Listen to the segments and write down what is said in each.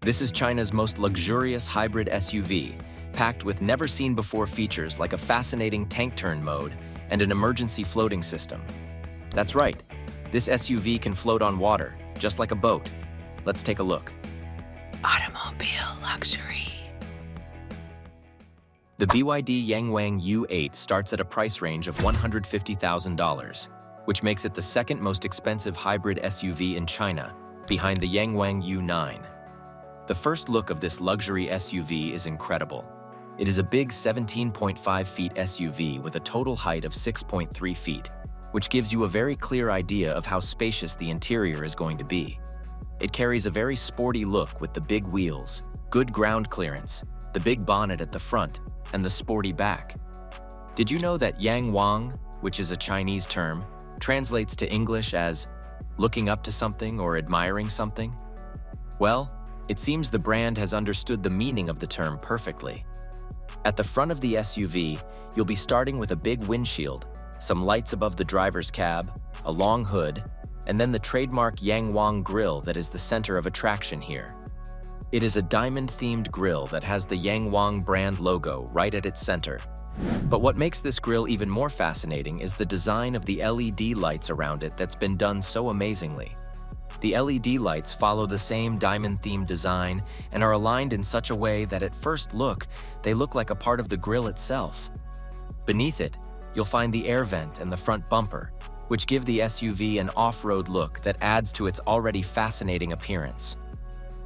This is China's most luxurious hybrid SUV, packed with never-seen-before features like a fascinating tank turn mode and an emergency floating system. That's right, this SUV can float on water, just like a boat. Let's take a look. Automobile luxury. The BYD Yangwang U8 starts at a price range of $150,000, which makes it the second most expensive hybrid SUV in China, behind the Yangwang U9. The first look of this luxury SUV is incredible. It is a big 17.5 feet SUV with a total height of 6.3 feet, which gives you a very clear idea of how spacious the interior is going to be. It carries a very sporty look with the big wheels, good ground clearance, the big bonnet at the front, and the sporty back. Did you know that Yangwang, which is a Chinese term, translates to English as looking up to something or admiring something? Well, it seems the brand has understood the meaning of the term perfectly. At the front of the SUV, you'll be starting with a big windshield, some lights above the driver's cab, a long hood, and then the trademark Yangwang grille that is the center of attraction here. It is a diamond-themed grille that has the Yangwang brand logo right at its center. But what makes this grille even more fascinating is the design of the LED lights around it that's been done so amazingly. The LED lights follow the same diamond-themed design and are aligned in such a way that at first look, they look like a part of the grille itself. Beneath it, you'll find the air vent and the front bumper, which give the SUV an off-road look that adds to its already fascinating appearance.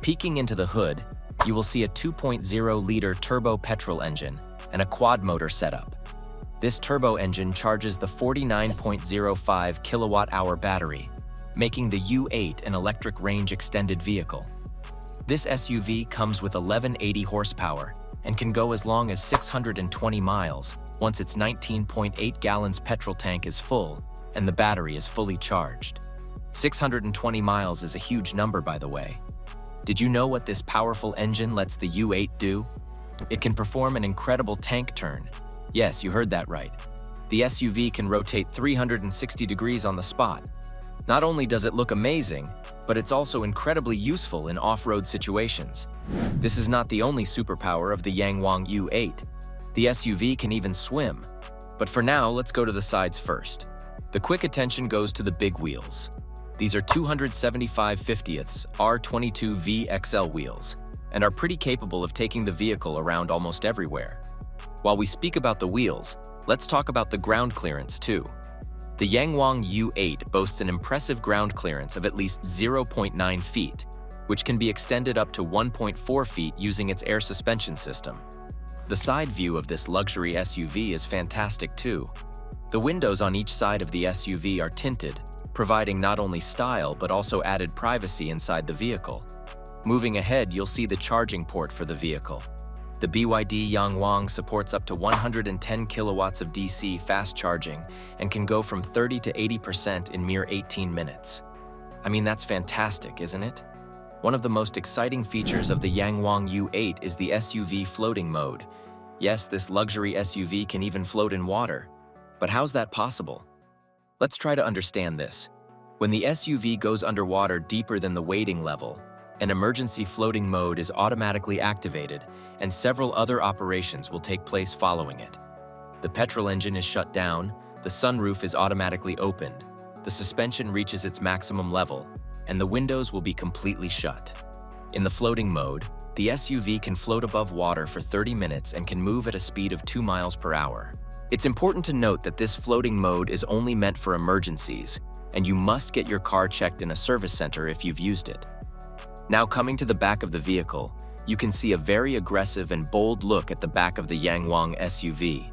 Peeking into the hood, you will see a 2.0-liter turbo petrol engine and a quad-motor setup. This turbo engine charges the 49.05 kilowatt-hour battery, making the U8 an electric range extended vehicle. This SUV comes with 1180 horsepower and can go as long as 620 miles once its 19.8 gallons petrol tank is full and the battery is fully charged. 620 miles is a huge number, by the way. Did you know what this powerful engine lets the U8 do? It can perform an incredible tank turn. Yes, you heard that right. The SUV can rotate 360 degrees on the spot. Not only does it look amazing, but it's also incredibly useful in off-road situations. This is not the only superpower of the Yangwang U8. The SUV can even swim. But for now, let's go to the sides first. The quick attention goes to the big wheels. These are 275/50ths R22V XL wheels and are pretty capable of taking the vehicle around almost everywhere. While we speak about the wheels, let's talk about the ground clearance too. The Yangwang U8 boasts an impressive ground clearance of at least 0.9 feet, which can be extended up to 1.4 feet using its air suspension system. The side view of this luxury SUV is fantastic too. The windows on each side of the SUV are tinted, providing not only style but also added privacy inside the vehicle. Moving ahead, you'll see the charging port for the vehicle. The BYD Yangwang supports up to 110 kilowatts of DC fast charging and can go from 30 to 80% in mere 18 minutes. I mean, that's fantastic, isn't it? One of the most exciting features of the Yangwang U8 is the SUV floating mode. Yes, this luxury SUV can even float in water. But how's that possible? Let's try to understand this. When the SUV goes underwater deeper than the wading level, an emergency floating mode is automatically activated, and several other operations will take place following it. The petrol engine is shut down, the sunroof is automatically opened, the suspension reaches its maximum level, and the windows will be completely shut. In the floating mode, the SUV can float above water for 30 minutes and can move at a speed of 2 miles per hour. It's important to note that this floating mode is only meant for emergencies, and you must get your car checked in a service center if you've used it. Now coming to the back of the vehicle, you can see a very aggressive and bold look at the back of the Yangwang SUV.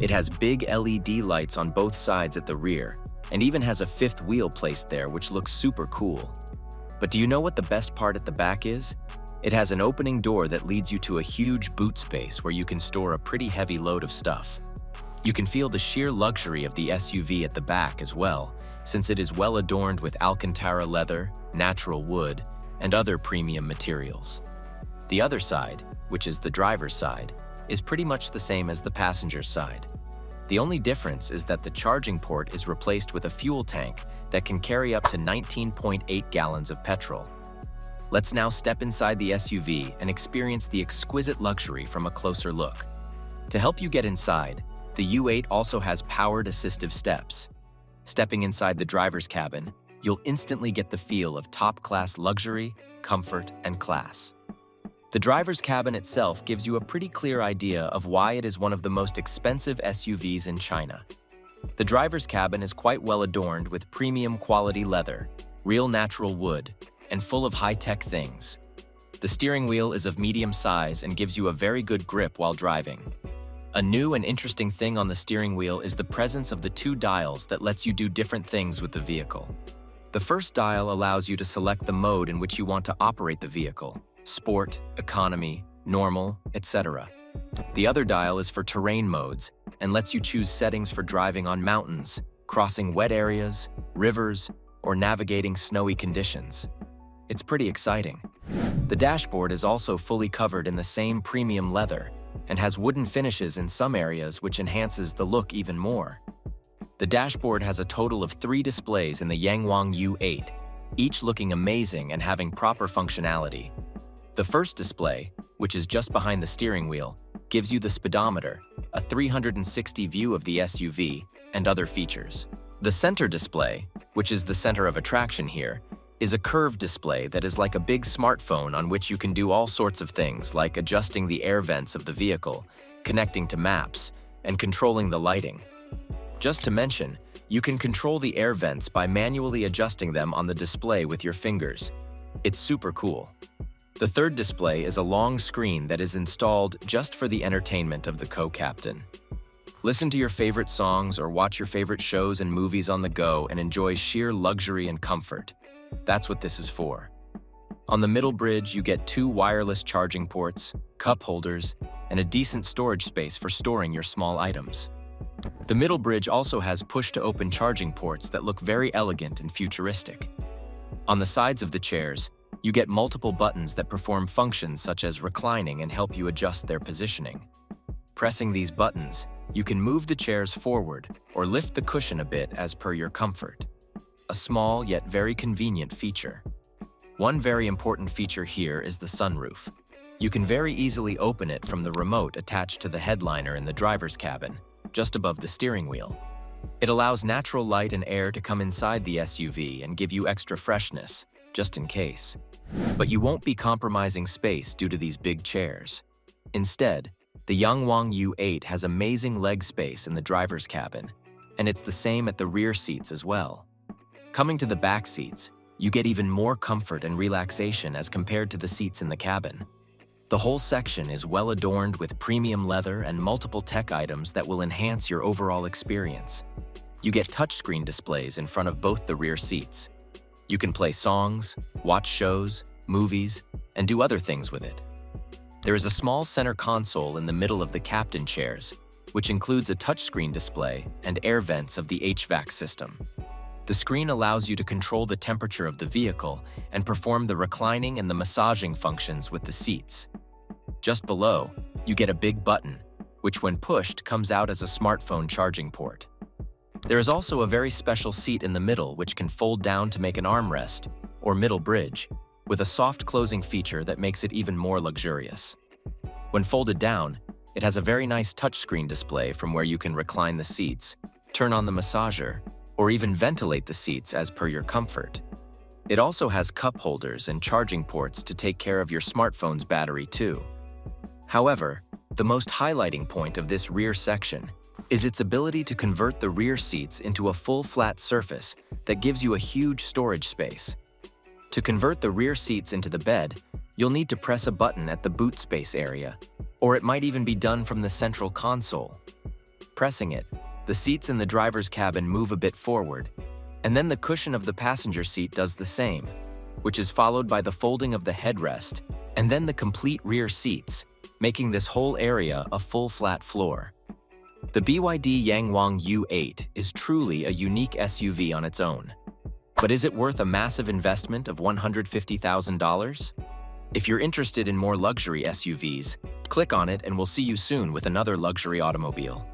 It has big LED lights on both sides at the rear, and even has a fifth wheel placed there, which looks super cool. But do you know what the best part at the back is? It has an opening door that leads you to a huge boot space where you can store a pretty heavy load of stuff. You can feel the sheer luxury of the SUV at the back as well, since it is well adorned with Alcantara leather, natural wood, and other premium materials. The other side, which is the driver's side, is pretty much the same as the passenger's side. The only difference is that the charging port is replaced with a fuel tank that can carry up to 19.8 gallons of petrol. Let's now step inside the SUV and experience the exquisite luxury from a closer look. To help you get inside, the U8 also has powered assistive steps. Stepping inside the driver's cabin, you'll instantly get the feel of top-class luxury, comfort, and class. The driver's cabin itself gives you a pretty clear idea of why it is one of the most expensive SUVs in China. The driver's cabin is quite well adorned with premium quality leather, real natural wood, and full of high-tech things. The steering wheel is of medium size and gives you a very good grip while driving. A new and interesting thing on the steering wheel is the presence of the two dials that lets you do different things with the vehicle. The first dial allows you to select the mode in which you want to operate the vehicle: sport, economy, normal, etc. The other dial is for terrain modes and lets you choose settings for driving on mountains, crossing wet areas, rivers, or navigating snowy conditions. It's pretty exciting. The dashboard is also fully covered in the same premium leather and has wooden finishes in some areas, which enhances the look even more. The dashboard has a total of 3 displays in the Yangwang U8, each looking amazing and having proper functionality. The first display, which is just behind the steering wheel, gives you the speedometer, a 360 view of the SUV, and other features. The center display, which is the center of attraction here, is a curved display that is like a big smartphone on which you can do all sorts of things like adjusting the air vents of the vehicle, connecting to maps, and controlling the lighting. Just to mention, you can control the air vents by manually adjusting them on the display with your fingers. It's super cool. The third display is a long screen that is installed just for the entertainment of the co-captain. Listen to your favorite songs or watch your favorite shows and movies on the go and enjoy sheer luxury and comfort. That's what this is for. On the middle bridge, you get 2 wireless charging ports, cup holders, and a decent storage space for storing your small items. The middle bridge also has push-to-open charging ports that look very elegant and futuristic. On the sides of the chairs, you get multiple buttons that perform functions such as reclining and help you adjust their positioning. Pressing these buttons, you can move the chairs forward or lift the cushion a bit as per your comfort. A small yet very convenient feature. One very important feature here is the sunroof. You can very easily open it from the remote attached to the headliner in the driver's cabin, just above the steering wheel. It allows natural light and air to come inside the SUV and give you extra freshness, just in case. But you won't be compromising space due to these big chairs. Instead, the Yangwang U8 has amazing leg space in the driver's cabin, and it's the same at the rear seats as well. Coming to the back seats, you get even more comfort and relaxation as compared to the seats in the cabin. The whole section is well adorned with premium leather and multiple tech items that will enhance your overall experience. You get touchscreen displays in front of both the rear seats. You can play songs, watch shows, movies, and do other things with it. There is a small center console in the middle of the captain chairs, which includes a touchscreen display and air vents of the HVAC system. The screen allows you to control the temperature of the vehicle and perform the reclining and the massaging functions with the seats. Just below, you get a big button, which when pushed comes out as a smartphone charging port. There is also a very special seat in the middle which can fold down to make an armrest, or middle bridge, with a soft closing feature that makes it even more luxurious. When folded down, it has a very nice touchscreen display from where you can recline the seats, turn on the massager, or even ventilate the seats as per your comfort. It also has cup holders and charging ports to take care of your smartphone's battery too. However, the most highlighting point of this rear section is its ability to convert the rear seats into a full flat surface that gives you a huge storage space. To convert the rear seats into the bed, you'll need to press a button at the boot space area, or it might even be done from the central console. Pressing it, the seats in the driver's cabin move a bit forward, and then the cushion of the passenger seat does the same, which is followed by the folding of the headrest, and then the complete rear seats, making this whole area a full flat floor. The BYD Yangwang U8 is truly a unique SUV on its own. But is it worth a massive investment of $150,000? If you're interested in more luxury SUVs, click on it and we'll see you soon with another luxury automobile.